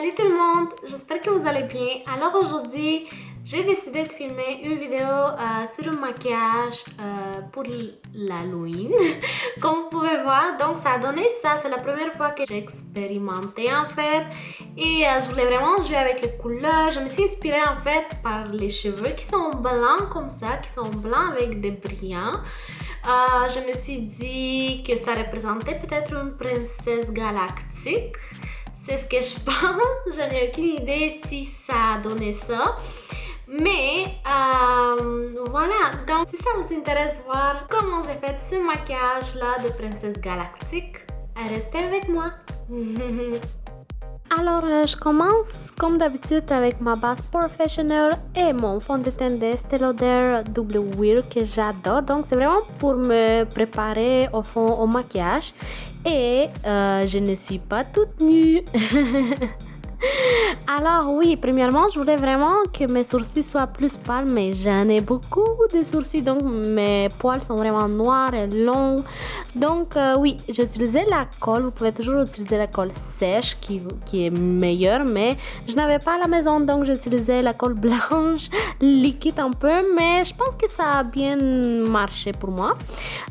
Salut tout le monde, j'espère que vous allez bien. Alors aujourd'hui, j'ai décidé de filmer une vidéo sur le maquillage pour l'Halloween. Comme vous pouvez voir, donc ça a donné ça, c'est la première fois que j'ai expérimenté en fait. Et je voulais vraiment jouer avec les couleurs. Je me suis inspirée en fait par les cheveux qui sont blancs comme ça, qui sont blancs avec des brillants. Je me suis dit que ça représentait peut-être une princesse galactique. C'est ce que je pense. Je n'ai aucune idée si ça a donné ça. Mais voilà. Donc si ça vous intéresse voir comment j'ai fait ce maquillage là de princesse galactique, restez avec moi. Alors je commence comme d'habitude avec ma base Professional et mon fond de teint d'Estée Lauder Double Wear que j'adore. Donc c'est vraiment pour me préparer au fond au maquillage. Et je ne suis pas toute nue. Alors oui, premièrement, je voulais vraiment que mes sourcils soient plus pâles, mais j'en ai beaucoup de sourcils, donc mes poils sont vraiment noirs et longs. Donc oui, j'ai utilisé la colle. Vous pouvez toujours utiliser la colle sèche qui est meilleure, mais je n'avais pas à la maison, donc j'ai utilisé la colle blanche, liquide un peu, mais je pense que ça a bien marché pour moi.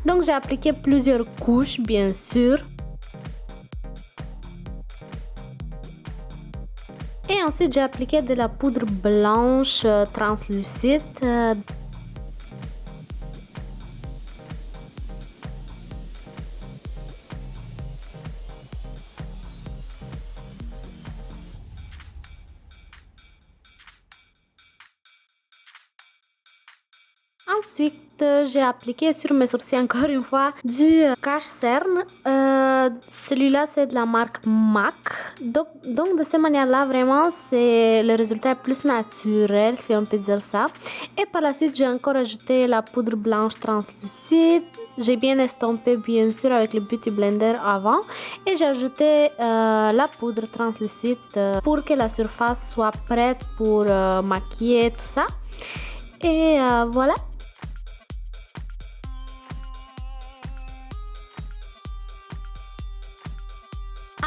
Donc j'ai appliqué plusieurs couches, bien sûr. Et ensuite, j'ai appliqué de la poudre blanche translucide. Ensuite, j'ai appliqué sur mes sourcils encore une fois du cache-cerne. Celui-là, c'est de la marque MAC. Donc de cette manière-là, vraiment, le résultat est plus naturel, si on peut dire ça. Et par la suite, j'ai encore ajouté la poudre blanche translucide. J'ai bien estompé, bien sûr, avec le Beauty Blender avant. Et j'ai ajouté la poudre translucide pour que la surface soit prête pour maquiller tout ça. Et voilà.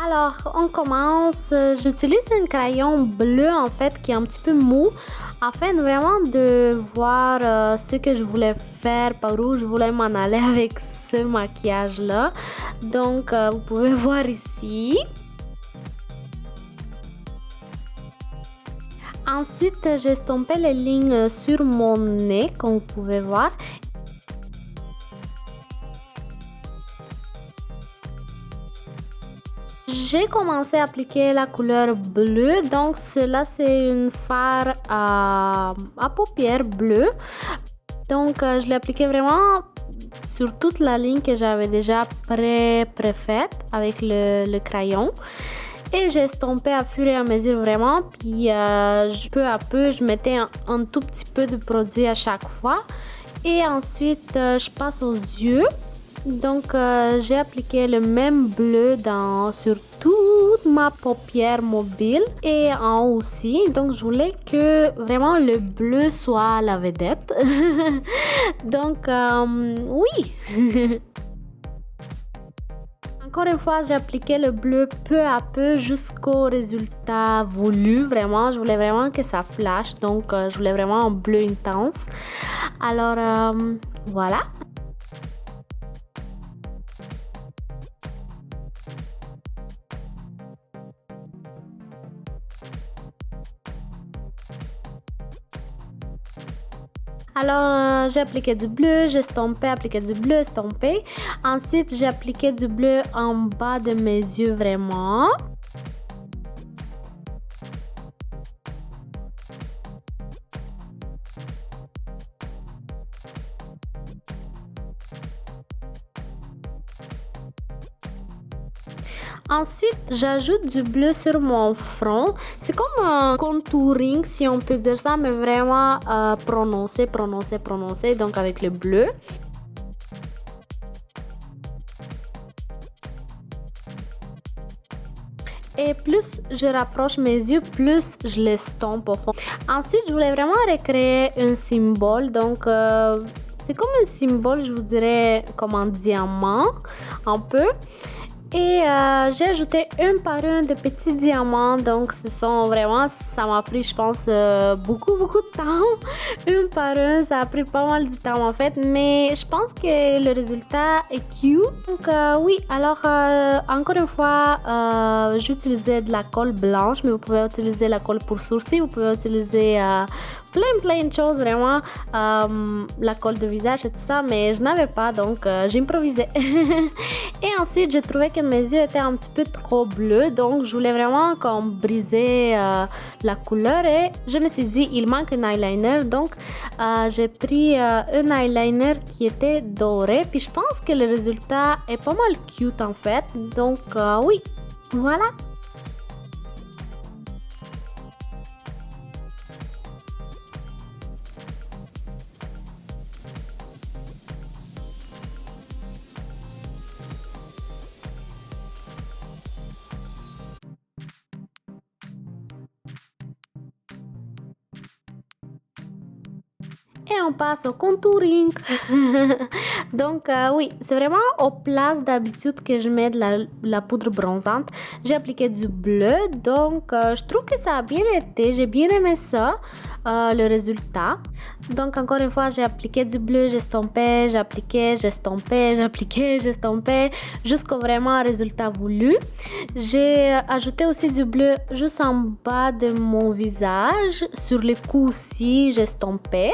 Alors, on commence. J'utilise un crayon bleu en fait qui est un petit peu mou afin vraiment de voir ce que je voulais faire, par où je voulais m'en aller avec ce maquillage là. Donc, vous pouvez voir ici. Ensuite, j'ai estompé les lignes sur mon nez, comme vous pouvez voir. J'ai commencé à appliquer la couleur bleue, donc cela c'est une fard à paupières bleues. Donc je l'ai appliqué vraiment sur toute la ligne que j'avais déjà préfaite avec le crayon. Et j'ai estompé à fur et à mesure vraiment, puis peu à peu je mettais un tout petit peu de produit à chaque fois. Et ensuite je passe aux yeux. Donc j'ai appliqué le même bleu sur toute ma paupière mobile et en haut aussi. Donc je voulais que vraiment le bleu soit la vedette. Donc oui. Encore une fois, j'ai appliqué le bleu peu à peu jusqu'au résultat voulu. Vraiment, je voulais vraiment que ça flash. Donc je voulais vraiment un bleu intense. Alors voilà. Alors j'ai appliqué du bleu, j'ai estompé, appliqué du bleu, estompé. Ensuite j'ai appliqué du bleu en bas de mes yeux vraiment. Ensuite, j'ajoute du bleu sur mon front. C'est comme un contouring, si on peut dire ça, mais vraiment prononcé. Donc avec le bleu. Et plus je rapproche mes yeux, plus je l'estompe au fond. Ensuite, je voulais vraiment recréer un symbole. Donc, c'est comme un symbole, je vous dirais, comme un diamant, un peu. Et j'ai ajouté un par un de petits diamants, donc ce sont vraiment, ça m'a pris je pense beaucoup de temps, un par un, ça a pris pas mal de temps en fait, mais je pense que le résultat est cute. Donc oui, alors encore une fois, j'utilisais de la colle blanche, mais vous pouvez utiliser la colle pour sourcils, vous pouvez utiliser plein de choses vraiment, la colle de visage et tout ça, mais je n'avais pas, donc j'improvisais. Et ensuite j'ai trouvé que mes yeux étaient un petit peu trop bleus, donc je voulais vraiment comme briser la couleur et je me suis dit il manque un eyeliner, donc j'ai pris un eyeliner qui était doré, puis je pense que le résultat est pas mal cute en fait, donc oui, voilà. Et on passe au contouring. Donc oui, c'est vraiment aux places d'habitude que je mets de la poudre bronzante. J'ai appliqué du bleu, donc je trouve que ça a bien été. J'ai bien aimé ça, le résultat. Donc encore une fois, j'ai appliqué du bleu, j'estompais, j'appliquais, j'estompais, j'appliquais, j'estompais, jusqu'au vraiment résultat voulu. J'ai ajouté aussi du bleu juste en bas de mon visage. Sur les coups aussi, j'estompais.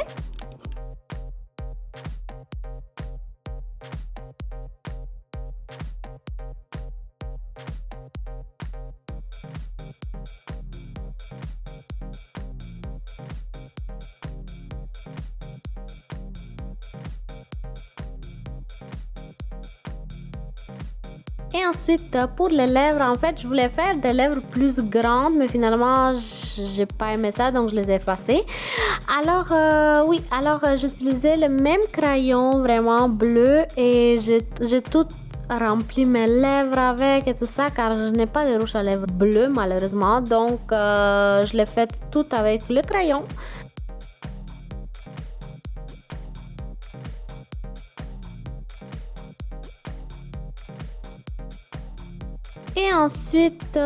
Et ensuite, pour les lèvres, en fait, je voulais faire des lèvres plus grandes, mais finalement, j'ai pas aimé ça, donc je les ai effacées. Alors, oui, alors j'utilisais le même crayon vraiment bleu et j'ai tout rempli mes lèvres avec et tout ça, car je n'ai pas de rouge à lèvres bleu malheureusement, donc je l'ai fait tout avec le crayon. Et ensuite,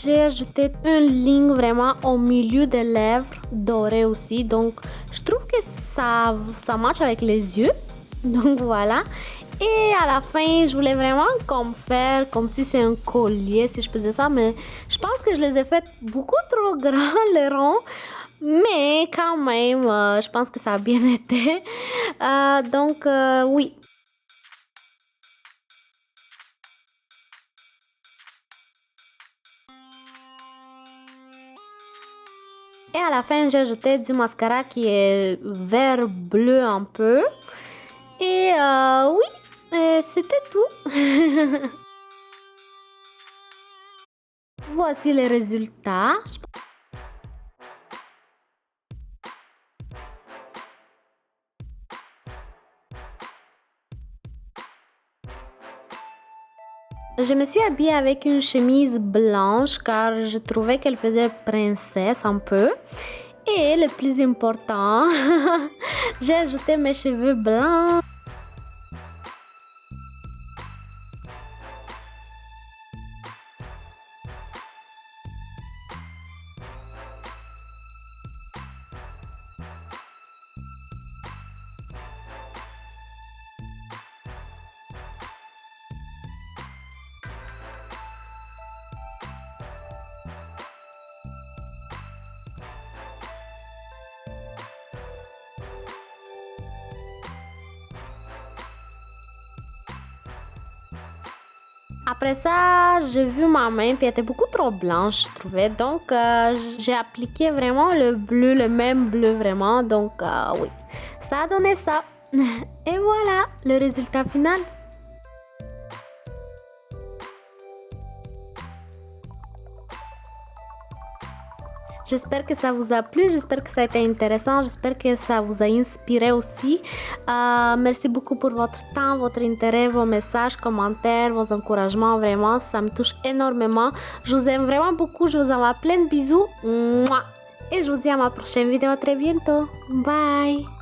j'ai ajouté une ligne vraiment au milieu des lèvres, dorée aussi. Donc, je trouve que ça matche avec les yeux. Donc, voilà. Et à la fin, je voulais vraiment comme faire comme si c'est un collier, si je peux dire ça. Mais je pense que je les ai fait beaucoup trop grands, les ronds. Mais quand même, je pense que ça a bien été. Donc, oui. Et à la fin, j'ai ajouté du mascara qui est vert bleu un peu. Et oui, c'était tout. Voici les résultats. Je me suis habillée avec une chemise blanche car je trouvais qu'elle faisait princesse un peu. Et le plus important, j'ai ajouté mes cheveux blancs. Après ça, j'ai vu ma main, puis elle était beaucoup trop blanche, je trouvais. Donc, j'ai appliqué vraiment le bleu, le même bleu vraiment. Donc, oui, ça a donné ça. Et voilà, le résultat final. J'espère que ça vous a plu, j'espère que ça a été intéressant, j'espère que ça vous a inspiré aussi. Merci beaucoup pour votre temps, votre intérêt, vos messages, commentaires, vos encouragements. Vraiment, ça me touche énormément. Je vous aime vraiment beaucoup, je vous envoie plein de bisous. Mouah. Et je vous dis à ma prochaine vidéo très bientôt. Bye!